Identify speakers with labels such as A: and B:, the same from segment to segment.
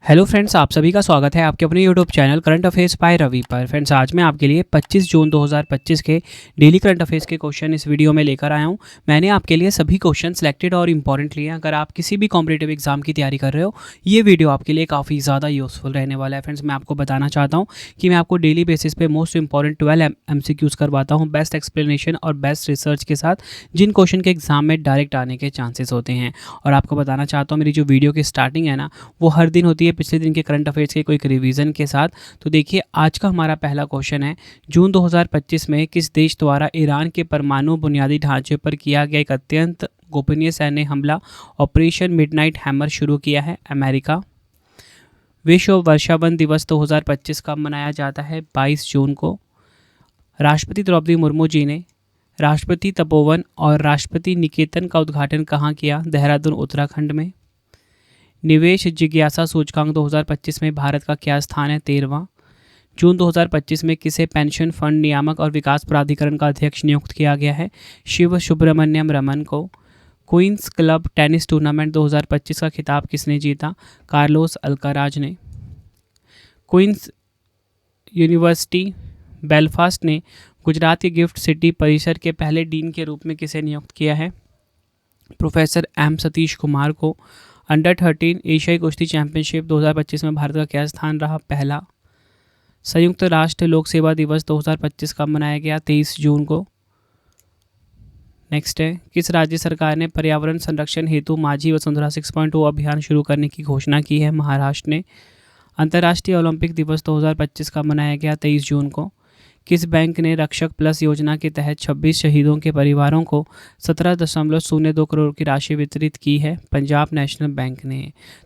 A: Hello friends, आप सभी का स्वागत है आपके अपने YouTube channel current affairs by Ravi पर। फ्रेंड्स, आज मैं आपके लिए 25 जून 2025 के डेली करंट अफेयर्स के क्वेश्चन इस वीडियो में लेकर आया हूं। मैंने आपके लिए सभी क्वेश्चन सिलेक्टेड और इंपॉर्टेंट लिए हैं। अगर आप किसी भी कॉम्पिटिटिव एग्जाम की तैयारी कर रहे हो, ये वीडियो आपके लिए काफ़ी ज़्यादा यूजफुल रहने वाला है। फ्रेंड्स, मैं आपको बताना चाहता हूँ कि मैं आपको डेली बेसिस पे मोस्ट इंपॉर्टेंट 12 MCQs करवाता हूँ, बेस्ट एक्सप्लेनेशन और बेस्ट रिसर्च के साथ, जिन क्वेश्चन के एग्जाम में डायरेक्ट आने के चांसेस होते हैं। और आपको बताना चाहता हूँ, मेरी जो वीडियो की स्टार्टिंग है ना, वो हर दिन होती है पिछले दिन के करंट अफेयर्स के कोई रिवीजन के साथ। तो देखिए, आज का हमारा पहला क्वेश्चन है, जून 2025 में किस देश द्वारा ईरान के परमाणु बुनियादी ढांचे पर किया गया एक अत्यंत गोपनीय सैन्य हमला ऑपरेशन मिडनाइट हैमर शुरू किया है? अमेरिका। विश्व वर्षावन दिवस 2025 कब मनाया जाता है? 22 जून को। राष्ट्रपति द्रौपदी मुर्मू जी ने राष्ट्रपति तपोवन और राष्ट्रपति निकेतन का उद्घाटन कहाँ किया? देहरादून, उत्तराखंड में। निवेश जिज्ञासा सूचकांक 2025 में भारत का क्या स्थान है? 13वां। जून 2025 में किसे पेंशन फंड नियामक और विकास प्राधिकरण का अध्यक्ष नियुक्त किया गया है? शिव सुब्रमण्यम रमन को। क्वींस क्लब टेनिस टूर्नामेंट 2025 का खिताब किसने जीता? कार्लोस अल्काराज ने। क्वींस यूनिवर्सिटी बेलफास्ट ने गुजरात के गिफ्ट सिटी परिसर के पहले डीन के रूप में किसे नियुक्त किया है? प्रोफेसर एम सतीश कुमार को। अंडर 13 एशियाई कुश्ती चैंपियनशिप 2025 में भारत का क्या स्थान रहा? पहला। संयुक्त राष्ट्र लोक सेवा दिवस 2025 कब मनाया गया? 23 जून को। नेक्स्ट है, किस राज्य सरकार ने पर्यावरण संरक्षण हेतु माझी वसुंधरा 6.0 अभियान शुरू करने की घोषणा की है? महाराष्ट्र ने। अंतर्राष्ट्रीय ओलंपिक दिवस 2025 कब मनाया गया? 23 जून को। किस बैंक ने रक्षक प्लस योजना के तहत 26 शहीदों के परिवारों को 17.02 करोड़ की राशि वितरित की है? पंजाब नेशनल बैंक ने।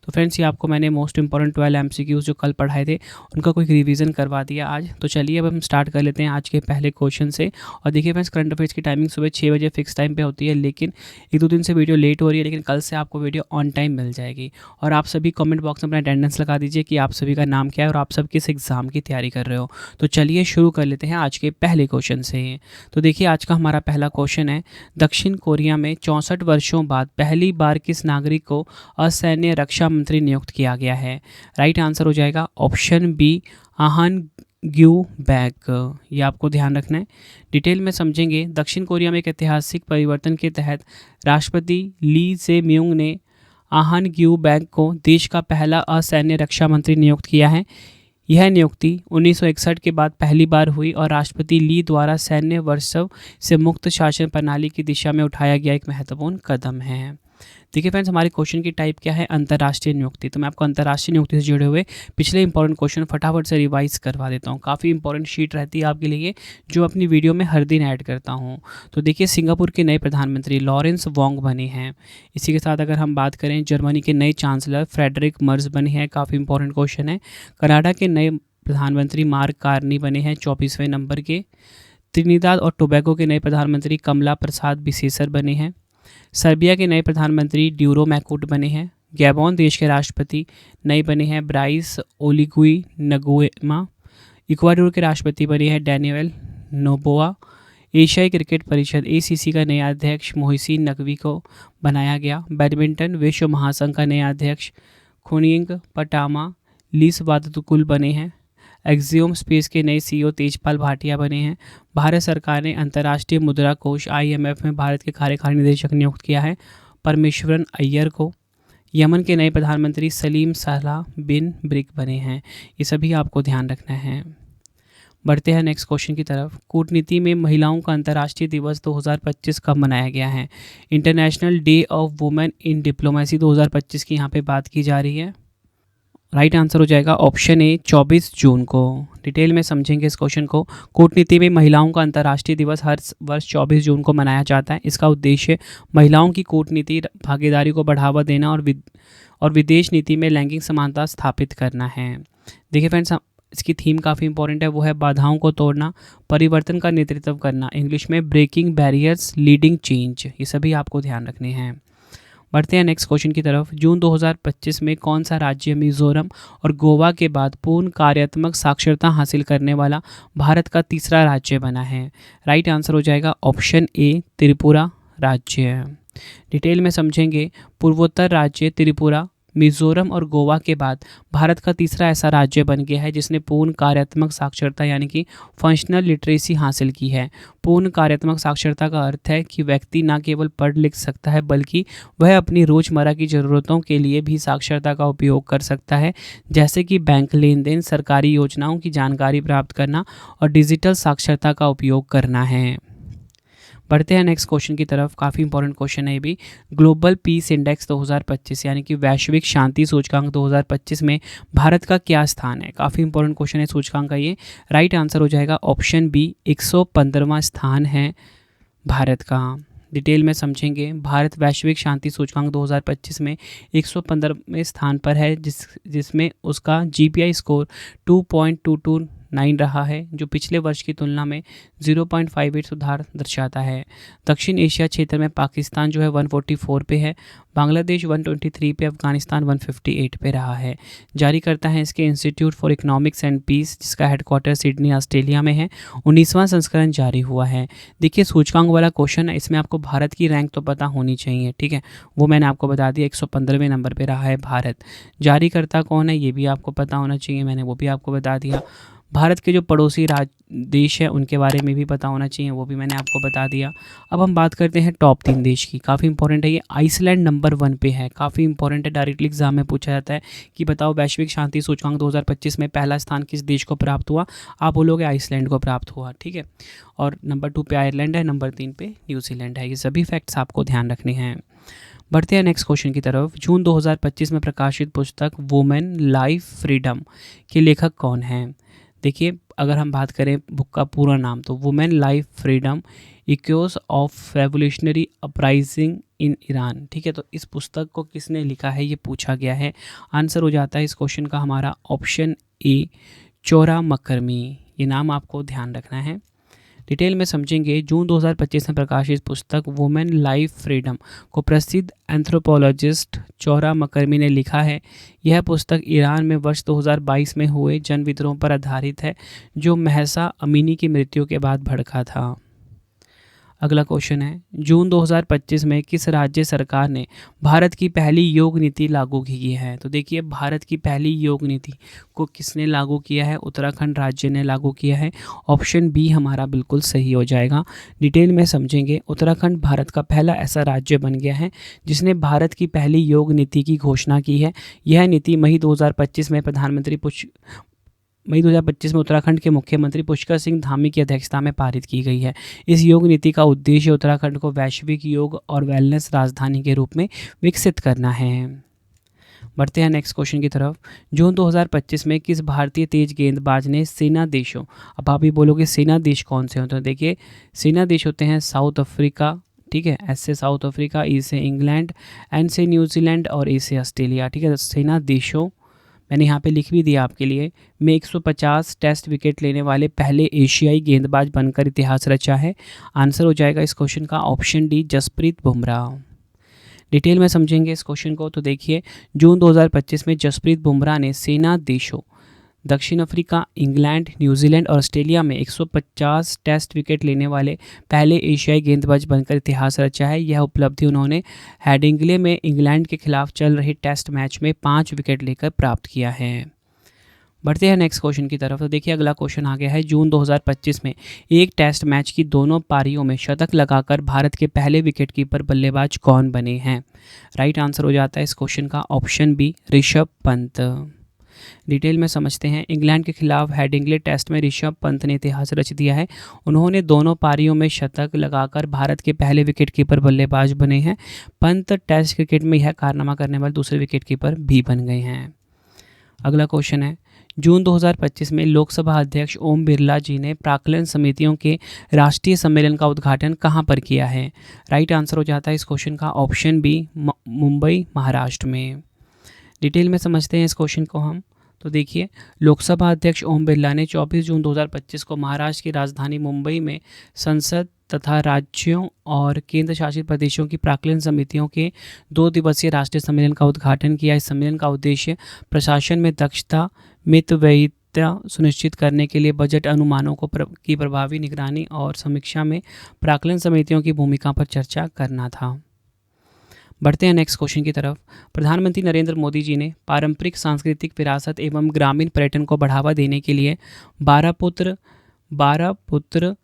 A: तो फ्रेंड्स, ये आपको मैंने मोस्ट इंपॉर्टेंट 12 MCQs जो कल पढ़ाए थे, उनका कोई रिवीजन करवा दिया आज। तो चलिए अब हम स्टार्ट कर लेते हैं आज के पहले क्वेश्चन से। और देखिए फ्रेंड्स, करंट अफेयर्स की टाइमिंग सुबह 6 बजे फिक्स टाइम पर होती है, लेकिन 1-2 दिन से वीडियो लेट हो रही है, लेकिन कल से आपको वीडियो ऑन टाइम मिल जाएगी। और आप सभी कॉमेंट बॉक्स में अपना अटेंडेंस लगा दीजिए कि आप सभी का नाम क्या है और आप सब किस एग्ज़ाम की तैयारी कर रहे हो। तो चलिए शुरू कर लेते हैं आज के पहले क्वेश्चन से। तो देखिए, आज का हमारा पहला क्वेश्चन है, दक्षिण कोरिया में 64 वर्षों बाद पहली बार किस नागरिक को असैन्य रक्षा मंत्री नियुक्त किया गया है? राइट आंसर हो जाएगा ऑप्शन बी, आहान ग्यू बैक। ये आपको ध्यान रखना है। डिटेल में समझेंगे। दक्षिण कोरिया में एक ऐतिहासिक परिवर्तन के तहत राष्ट्रपति ली से म्यूंग ने आहान ग्यू बैक को देश का पहला असैन्य रक्षा मंत्री नियुक्त किया है। यह नियुक्ति 1961 के बाद पहली बार हुई और राष्ट्रपति ली द्वारा सैन्य वर्चस्व से मुक्त शासन प्रणाली की दिशा में उठाया गया एक महत्वपूर्ण कदम है। देखिए फ्रेंड्स, हमारे क्वेश्चन की टाइप क्या है? अंतर्राष्ट्रीय नियुक्ति। तो मैं आपको अंतर्राष्ट्रीय नियुक्ति से जुड़े हुए पिछले इंपॉर्टेंट क्वेश्चन फटाफट से रिवाइज करवा देता हूँ। काफ़ी इंपॉर्टेंट शीट रहती है आपके लिए, जो अपनी वीडियो में हर दिन ऐड करता हूँ। तो देखिए, सिंगापुर के नए प्रधानमंत्री लॉरेंस वोंग बने हैं। इसी के साथ अगर हम बात करें, जर्मनी के नए चांसलर फ्रेडरिक मर्ज बने हैं। काफ़ी इंपॉर्टेंट क्वेश्चन है। कनाडा के नए प्रधानमंत्री मार्क कार्नी बने हैं 24वें नंबर के। त्रिनिदाद और टोबैगो के नए प्रधानमंत्री कमला प्रसाद बिसेसर बने हैं। सर्बिया के नए प्रधानमंत्री ड्यूरो मैकूट बने हैं। गैबोन देश के राष्ट्रपति नए बने हैं ब्राइस ओलिगुई नगुएमा। इक्वाडोर के राष्ट्रपति बने हैं डैनियल नोबोआ। एशियाई क्रिकेट परिषद ACC का नया अध्यक्ष मोहसिन नकवी को बनाया गया। बैडमिंटन विश्व महासंघ का नया अध्यक्ष खुनिंग पटामा लीसवादतुकुल बने हैं। एक्सियोम स्पेस के नए CEO तेजपाल भाटिया बने हैं। भारत सरकार ने अंतर्राष्ट्रीय मुद्रा कोष IMF में भारत के कार्यकारी निदेशक नियुक्त किया है परमेश्वरन अय्यर को। यमन के नए प्रधानमंत्री सलीम सलाह बिन ब्रिक बने हैं। ये सभी आपको ध्यान रखना है। बढ़ते हैं नेक्स्ट क्वेश्चन की तरफ। कूटनीति में महिलाओं का अंतर्राष्ट्रीय दिवस 2025 कब मनाया गया है? International day of women in diplomacy 2025 की यहाँ पे बात की जा रही है। राइट आंसर हो जाएगा ऑप्शन ए, 24 जून को। डिटेल में समझेंगे इस क्वेश्चन को। कूटनीति में महिलाओं का अंतर्राष्ट्रीय दिवस हर वर्ष 24 जून को मनाया जाता है। इसका उद्देश्य महिलाओं की कूटनीति भागीदारी को बढ़ावा देना और विदेश नीति में लैंगिक समानता स्थापित करना है। देखिए फ्रेंड्स, इसकी थीम काफ़ी इंपॉर्टेंट है, वो है बाधाओं को तोड़ना, परिवर्तन का नेतृत्व करना, इंग्लिश में ब्रेकिंग बैरियर्स लीडिंग चेंज। ये सभी आपको ध्यान रखने हैं। बढ़ते हैं नेक्स्ट क्वेश्चन की तरफ। जून 2025 में कौन सा राज्य मिजोरम और गोवा के बाद पूर्ण कार्यात्मक साक्षरता हासिल करने वाला भारत का तीसरा राज्य बना है? राइट आंसर हो जाएगा ऑप्शन ए, त्रिपुरा राज्य। डिटेल में समझेंगे। पूर्वोत्तर राज्य त्रिपुरा मिजोरम और गोवा के बाद भारत का तीसरा ऐसा राज्य बन गया है जिसने पूर्ण कार्यात्मक साक्षरता यानी कि फंक्शनल लिटरेसी हासिल की है। पूर्ण कार्यात्मक साक्षरता का अर्थ है कि व्यक्ति न केवल पढ़ लिख सकता है बल्कि वह अपनी रोज़मर्रा की ज़रूरतों के लिए भी साक्षरता का उपयोग कर सकता है, जैसे कि बैंक लेन देन, सरकारी योजनाओं की जानकारी प्राप्त करना और डिजिटल साक्षरता का उपयोग करना है। बढ़ते हैं नेक्स्ट क्वेश्चन की तरफ। काफ़ी इंपॉर्टेंट क्वेश्चन है ये भी। ग्लोबल पीस इंडेक्स 2025 यानी कि वैश्विक शांति सूचकांक 2025 में भारत का क्या स्थान है? काफ़ी इंपॉर्टेंट क्वेश्चन है सूचकांक का ये। राइट आंसर हो जाएगा ऑप्शन बी, 115वां स्थान है भारत का। डिटेल में समझेंगे। भारत वैश्विक शांति सूचकांक 2025 में 115वें स्थान पर है, जिसमें उसका जीपीआई स्कोर 2.229 रहा है, जो पिछले वर्ष की तुलना में 0.58 सुधार दर्शाता है। दक्षिण एशिया क्षेत्र में पाकिस्तान जो है 144 पे है, बांग्लादेश 123 पे, अफगानिस्तान 158 पे रहा है। जारी करता है इसके institute for economics and peace, जिसका हेडक्वार्टर सिडनी ऑस्ट्रेलिया में है। 19वां संस्करण जारी हुआ है। देखिए सूचकांक वाला क्वेश्चन है, इसमें आपको भारत की रैंक तो पता होनी चाहिए, ठीक है, वो मैंने आपको बता दिया। 115वें नंबर पे रहा है भारत। जारीकर्ता कौन है ये भी आपको पता होना चाहिए, मैंने वो भी आपको बता दिया। भारत के जो पड़ोसी देश है उनके बारे में भी पता होना चाहिए, वो भी मैंने आपको बता दिया। अब हम बात करते हैं टॉप 3 देश की। काफ़ी इंपॉर्टेंट है ये। आइसलैंड नंबर 1 पे है, काफ़ी इंपॉर्टेंट है, डायरेक्टली एग्जाम में पूछा जाता है कि बताओ वैश्विक शांति सूचकांक 2025 में पहला स्थान किस देश को प्राप्त हुआ? आप बोलोगे आइसलैंड को प्राप्त हुआ, ठीक है। और नंबर 2 पे आयरलैंड है, नंबर 3 पे न्यूजीलैंड है। ये सभी फैक्ट्स आपको ध्यान रखने हैं। बढ़ते हैं नेक्स्ट क्वेश्चन की तरफ। जून 2025 में प्रकाशित पुस्तक वुमेन लाइफ फ्रीडम के लेखक कौन हैं? देखिए अगर हम बात करें बुक का पूरा नाम तो women life freedom echoes of revolutionary uprising in Iran, ठीक है। तो इस पुस्तक को किसने लिखा है ये पूछा गया है। आंसर हो जाता है इस क्वेश्चन का हमारा ऑप्शन ए, चोरा मकरमी। ये नाम आपको ध्यान रखना है। डिटेल में समझेंगे। जून 2025 में प्रकाशित पुस्तक वुमेन लाइफ फ्रीडम को प्रसिद्ध एंथ्रोपोलॉजिस्ट चोरा मकरमी ने लिखा है। यह पुस्तक ईरान में वर्ष 2022 में हुए जन विद्रोह पर आधारित है, जो महसा अमीनी की मृत्यु के बाद भड़का था। अगला क्वेश्चन है, जून 2025 में किस राज्य सरकार ने भारत की पहली योग नीति लागू की है? तो देखिए भारत की पहली योग नीति को किसने लागू किया है? उत्तराखंड राज्य ने लागू किया है। ऑप्शन बी हमारा बिल्कुल सही हो जाएगा। डिटेल में समझेंगे। उत्तराखंड भारत का पहला ऐसा राज्य बन गया है जिसने भारत की पहली योग नीति की घोषणा की है। यह नीति मई 2025 में उत्तराखंड के मुख्यमंत्री पुष्कर सिंह धामी की अध्यक्षता में पारित की गई है। इस योग नीति का उद्देश्य उत्तराखंड को वैश्विक योग और वेलनेस राजधानी के रूप में विकसित करना है। बढ़ते हैं नेक्स्ट क्वेश्चन की तरफ। जून 2025 में किस भारतीय तेज गेंदबाज ने सेना देशों, अब आप ही बोलोगे सेना देश कौन से होते हैं? देखिए सेना देश होते हैं साउथ अफ्रीका, ठीक है, एस से साउथ अफ्रीका, ई से इंग्लैंड, एन से न्यूजीलैंड और ए से ऑस्ट्रेलिया, ठीक है। सेना देशों मैंने यहाँ पे लिख भी दिया आपके लिए। में 150 टेस्ट विकेट लेने वाले पहले एशियाई गेंदबाज बनकर इतिहास रचा है। आंसर हो जाएगा इस क्वेश्चन का option D, Jasprit Bumrah. Detail में समझेंगे इस क्वेश्चन को। तो देखिए जून 2025 में जसप्रीत बुमराह ने सेना देशों दक्षिण अफ्रीका, इंग्लैंड, न्यूजीलैंड और ऑस्ट्रेलिया में 150 टेस्ट विकेट लेने वाले पहले एशियाई गेंदबाज बनकर इतिहास रचा है। यह उपलब्धि उन्होंने हेडिंग्ले में इंग्लैंड के खिलाफ चल रहे टेस्ट मैच में 5 विकेट लेकर प्राप्त किया है। बढ़ते हैं नेक्स्ट क्वेश्चन की तरफ। तो देखिए अगला क्वेश्चन आ गया है। जून 2025 में एक टेस्ट मैच की दोनों पारियों में शतक लगाकर भारत के पहले विकेटकीपर बल्लेबाज कौन बने हैं? राइट आंसर हो जाता है इस क्वेश्चन का option B, Rishabh Pant. Detail में समझते हैं। इंग्लैंड के खिलाफ हेडिंग्ले टेस्ट में ऋषभ पंत ने इतिहास रच दिया है। उन्होंने दोनों पारियों में शतक लगाकर भारत के पहले विकेटकीपर बल्लेबाज बने हैं। पंत टेस्ट क्रिकेट में यह कारनामा करने वाले दूसरे विकेटकीपर भी बन गए हैं। अगला क्वेश्चन है, जून 2025 में लोकसभा अध्यक्ष ओम बिरला जी ने प्राक्कलन समितियों के राष्ट्रीय सम्मेलन का उद्घाटन कहां पर किया है? राइट आंसर हो जाता है इस क्वेश्चन का ऑप्शन बी, मुंबई महाराष्ट्र में। डिटेल में समझते हैं इस क्वेश्चन को हम। तो देखिए लोकसभा अध्यक्ष ओम बिरला ने 24 जून 2025 को महाराष्ट्र की राजधानी मुंबई में संसद तथा राज्यों और केंद्र शासित प्रदेशों की प्राक्कलन समितियों के 2 दिवसीय राष्ट्रीय सम्मेलन का उद्घाटन किया। इस सम्मेलन का उद्देश्य प्रशासन में दक्षता, मितव्ययिता सुनिश्चित करने के लिए बजट अनुमानों की प्रभावी निगरानी और समीक्षा में प्राक्कलन समितियों की भूमिका पर चर्चा करना था। बढ़ते हैं नेक्स्ट क्वेश्चन की तरफ। प्रधानमंत्री नरेंद्र मोदी जी ने पारंपरिक सांस्कृतिक विरासत एवं ग्रामीण पर्यटन को बढ़ावा देने के लिए 12 पुत्र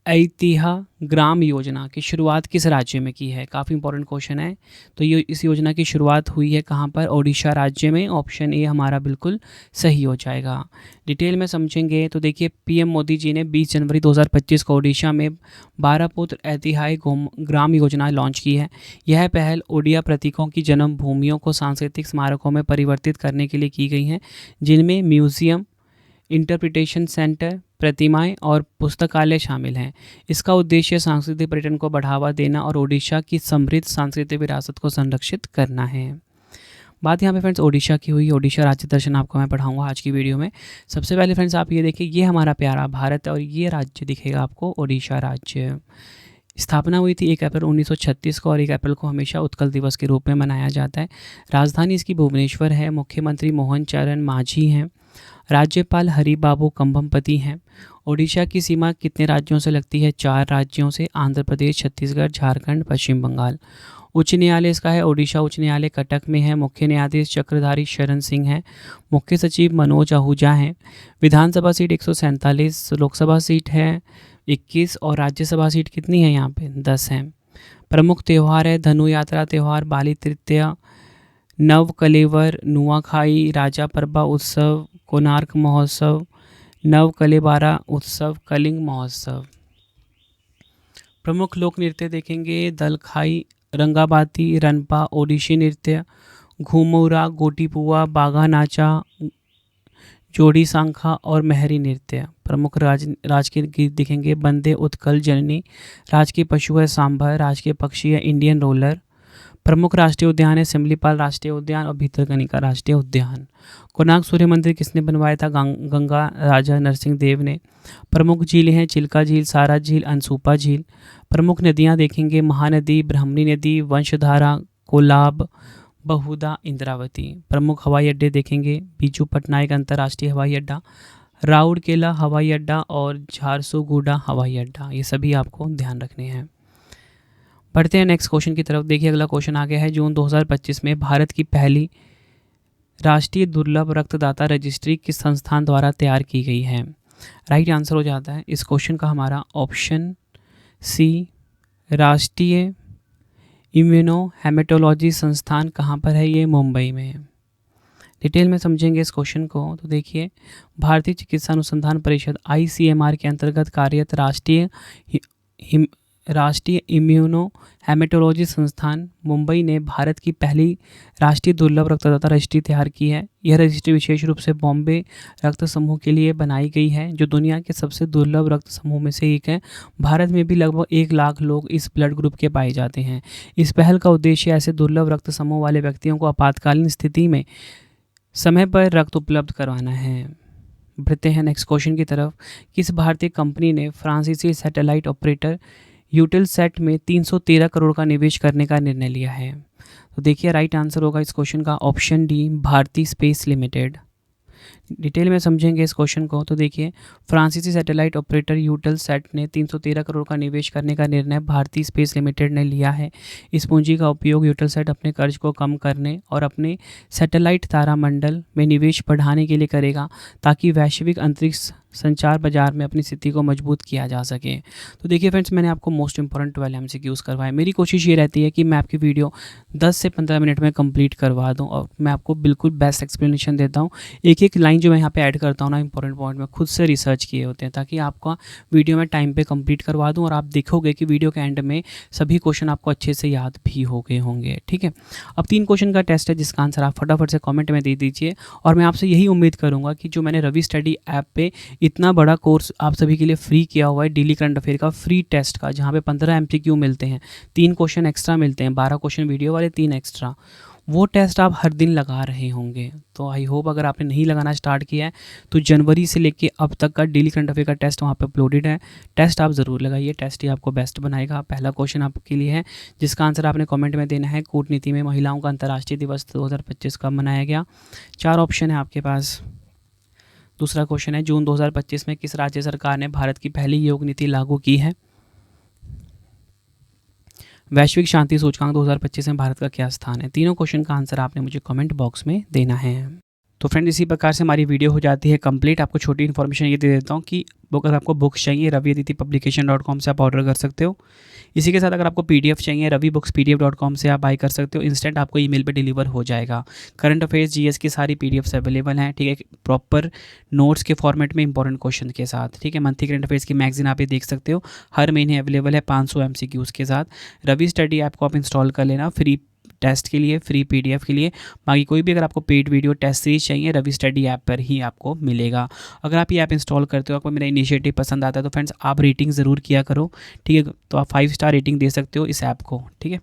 A: ऐतिहा ग्राम योजना की शुरुआत किस राज्य में की है? काफ़ी इंपॉर्टेंट क्वेश्चन है। तो ये इस योजना की शुरुआत हुई है कहाँ पर? ओडिशा राज्य में। ऑप्शन ए हमारा बिल्कुल सही हो जाएगा। डिटेल में समझेंगे तो देखिए, पीएम मोदी जी ने 20 जनवरी 2025 को ओडिशा में 12 पुत्र ऐतिहासिक ग्राम योजना लॉन्च की है। यह पहल ओडिया प्रतीकों की जन्मभूमियों को सांस्कृतिक स्मारकों में परिवर्तित करने के लिए की गई है, जिनमें म्यूजियम, इंटरप्रिटेशन सेंटर, प्रतिमाएं और पुस्तकालय शामिल हैं। इसका उद्देश्य सांस्कृतिक पर्यटन को बढ़ावा देना और ओडिशा की समृद्ध सांस्कृतिक विरासत को संरक्षित करना है। बात यहाँ पे फ्रेंड्स ओडिशा की हुई। ओडिशा राज्य दर्शन आपको मैं पढ़ाऊंगा आज की वीडियो में। सबसे पहले फ्रेंड्स आप ये देखिए, ये हमारा प्यारा भारत है और ये राज्य दिखेगा आपको ओडिशा राज्य। स्थापना हुई थी 1 अप्रैल 1936 को और 1 अप्रैल को हमेशा उत्कल दिवस के रूप में मनाया जाता है। राजधानी इसकी भुवनेश्वर है। मुख्यमंत्री मोहन चरण मांझी हैं। राज्यपाल हरिबाबू कंभमपति हैं। ओडिशा की सीमा कितने राज्यों से लगती है? 4 राज्यों से, आंध्र प्रदेश, छत्तीसगढ़, झारखंड, पश्चिम बंगाल। उच्च न्यायालय इसका है ओडिशा उच्च न्यायालय कटक में है। मुख्य न्यायाधीश चक्रधारी शरण सिंह हैं। मुख्य सचिव मनोज आहूजा हैं। विधानसभा सीट 147, लोकसभा सीट है 21 और राज्यसभा सीट कितनी है यहाँ पे? 10 हैं। प्रमुख त्यौहार है धनु यात्रा त्यौहार, बाली तृतीया, नव कलेवर, नुआखाई, राजा परबा उत्सव, कोणार्क महोत्सव, नव कलेबारा उत्सव, कलिंग महोत्सव। प्रमुख लोक नृत्य देखेंगे दलखाई, रंगाबाती, रनपा, ओडिशी नृत्य, घूमौरा, गोटीपुआ, बाघा नाचा, जोड़ी सांखा और मेहरी नृत्य। प्रमुख राजकीय गीत दिखेंगे बंदे उत्कल जननी। राजकीय पशु है सांभर। राजकीय पक्षी है इंडियन रोलर। प्रमुख राष्ट्रीय उद्यान है सिमलीपाल राष्ट्रीय उद्यान और भीतरकनिका राष्ट्रीय उद्यान। कोणार्क सूर्य मंदिर किसने बनवाया था? गंगा राजा नरसिंह देव ने। प्रमुख झीलें हैं चिल्का झील, सारा झील, अनसुपा झील। प्रमुख नदियां देखेंगे महानदी, ब्राह्मणी नदी, वंशधारा, कोलाब, बहुधा, इंद्रावती। प्रमुख हवाई अड्डे देखेंगे बीजू पटनायक अंतर्राष्ट्रीय हवाई अड्डा, राउरकेला हवाई अड्डा और झारसुगुडा हवाई अड्डा। ये सभी आपको ध्यान रखने हैं। बढ़ते हैं नेक्स्ट क्वेश्चन की तरफ। देखिए अगला क्वेश्चन आ गया है। जून 2025 में भारत की पहली राष्ट्रीय दुर्लभ रक्तदाता रजिस्ट्री किस संस्थान द्वारा तैयार की गई है? राइट आंसर हो जाता है इस क्वेश्चन का हमारा ऑप्शन सी, राष्ट्रीय इम्यूनो हेमेटोलॉजी संस्थान। कहाँ पर है ये? मुंबई में। डिटेल में समझेंगे इस क्वेश्चन को तो देखिए, भारतीय चिकित्सा अनुसंधान परिषद ICMR के अंतर्गत कार्यरत राष्ट्रीय इम्यूनो हेमेटोलॉजी संस्थान मुंबई ने भारत की पहली राष्ट्रीय दुर्लभ रक्तदाता रजिस्ट्री तैयार की है। यह रजिस्ट्री विशेष रूप से बॉम्बे रक्त समूह के लिए बनाई गई है, जो दुनिया के सबसे दुर्लभ रक्त समूह में से एक है। भारत में भी लगभग 1 लाख लोग इस ब्लड ग्रुप के पाए जाते हैं। इस पहल का उद्देश्य ऐसे दुर्लभ रक्त समूह वाले व्यक्तियों को आपातकालीन स्थिति में समय पर रक्त उपलब्ध करवाना है। बढ़ते हैं नेक्स्ट क्वेश्चन की तरफ। किस भारतीय कंपनी ने फ्रांसीसी सैटेलाइट ऑपरेटर यूटेलसैट में 313 करोड़ का निवेश करने का निर्णय लिया है? तो देखिए राइट आंसर होगा इस क्वेश्चन का option D, Bharti space limited. Detail में समझेंगे इस क्वेश्चन को तो देखिए, फ्रांसीसी सैटेलाइट ऑपरेटर यूटेलसैट ने 313 करोड़ का निवेश करने का निर्णय भारतीय स्पेस लिमिटेड ने लिया है। इस पूंजी का उपयोग यूटेलसैट अपने कर्ज को कम करने और अपने सैटेलाइट तारामंडल में निवेश बढ़ाने के लिए करेगा, ताकि वैश्विक अंतरिक्ष संचार बाजार में अपनी स्थिति को मजबूत किया जा सके। तो देखिए फ्रेंड्स, मैंने आपको मोस्ट इंपॉर्टेंट 12 MCQs करवाए। मेरी कोशिश ये रहती है कि मैं आपकी वीडियो 10 से 15 मिनट में कंप्लीट करवा दूं और मैं आपको बिल्कुल बेस्ट एक्सप्लेनेशन देता हूं। एक एक लाइन जो मैं यहाँ पे ऐड करता हूँ ना, इंपॉर्टेंट पॉइंट में खुद से रिसर्च किए होते हैं, ताकि आपका वीडियो में टाइम पे कंप्लीट करवा दूँ और आप देखोगे कि वीडियो के एंड में सभी क्वेश्चन आपको अच्छे से याद भी हो गए होंगे। ठीक है, अब 3 क्वेश्चन का टेस्ट है जिसका आंसर आप फटाफट से कॉमेंट में दे दीजिए। और मैं आपसे यही उम्मीद करूँगा कि जो मैंने रवि स्टडी ऐप पे इतना बड़ा कोर्स आप सभी के लिए फ्री किया हुआ है, डेली करंट अफेयर का फ्री टेस्ट का, जहाँ पे 15 MCQ मिलते हैं, 3 क्वेश्चन एक्स्ट्रा मिलते हैं, 12 क्वेश्चन वीडियो वाले, 3 एक्स्ट्रा, वो टेस्ट आप हर दिन लगा रहे होंगे। तो आई होप अगर आपने नहीं लगाना स्टार्ट किया है तो जनवरी से लेके अब तक का डेली करंट अफेयर का टेस्ट वहाँ पे अपलोडेड है। टेस्ट आप ज़रूर लगाइए, टेस्ट ही आपको बेस्ट बनाएगा। पहला क्वेश्चन आपके लिए है जिसका आंसर आपने कमेंट में देना है। कूटनीति में महिलाओं का अंतर्राष्ट्रीय दिवस 2025 कब मनाया गया? 4 ऑप्शन है आपके पास। दूसरा क्वेश्चन है, जून 2025 में किस राज्य सरकार ने भारत की पहली योग नीति लागू की है? वैश्विक शांति सूचकांक 2025 में भारत का क्या स्थान है। तीनों क्वेश्चन का आंसर आपने मुझे कमेंट बॉक्स में देना है। तो फ्रेंड इसी प्रकार से हमारी वीडियो हो जाती है कंप्लीट। आपको छोटी इन्फॉर्मेशन ये दे देता हूँ कि अगर आपको बुक्स चाहिए raviaditipublication.com से आप ऑर्डर कर सकते हो। इसी के साथ अगर आपको पीडीएफ चाहिए ravibookspdf.com से आप बाई कर सकते हो। इंस्टेंट आपको ईमेल पे डिलीवर हो जाएगा। करंट अफेयर्स जीएस की सारी पीडीएफ्स अवेलेबल हैं, ठीक है, प्रॉपर नोट्स के फॉर्मेट में इंपॉर्टेंट क्वेश्चन के साथ, ठीक है। मंथली करंट अफेयर्स की मैगजीन आप ये देख सकते हो, हर महीने अवेलेबल है 500 एमसीक्यूज़ के साथ। रवि स्टडी ऐप को आप इंस्टॉल कर लेना फ्री टेस्ट के लिए, फ्री पीडीएफ के लिए। बाकी कोई भी अगर आपको पेड वीडियो टेस्ट सीरीज चाहिए रवि स्टडी ऐप पर ही आपको मिलेगा। अगर आप ये ऐप इंस्टॉल करते हो, आपको मेरा इनिशिएटिव पसंद आता है तो फ्रेंड्स आप रेटिंग ज़रूर किया करो, ठीक है। तो आप 5 स्टार रेटिंग दे सकते हो इस ऐप को, ठीक है।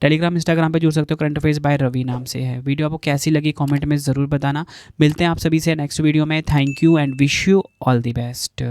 A: टेलीग्राम इंस्टाग्राम पे जुड़ सकते हो, करंट अफेयर्स बाय रवि नाम से है। वीडियो आपको कैसी लगी कमेंट में ज़रूर बताना। मिलते हैं आप सभी से नेक्स्ट वीडियो में। Thank you and wish you all the best.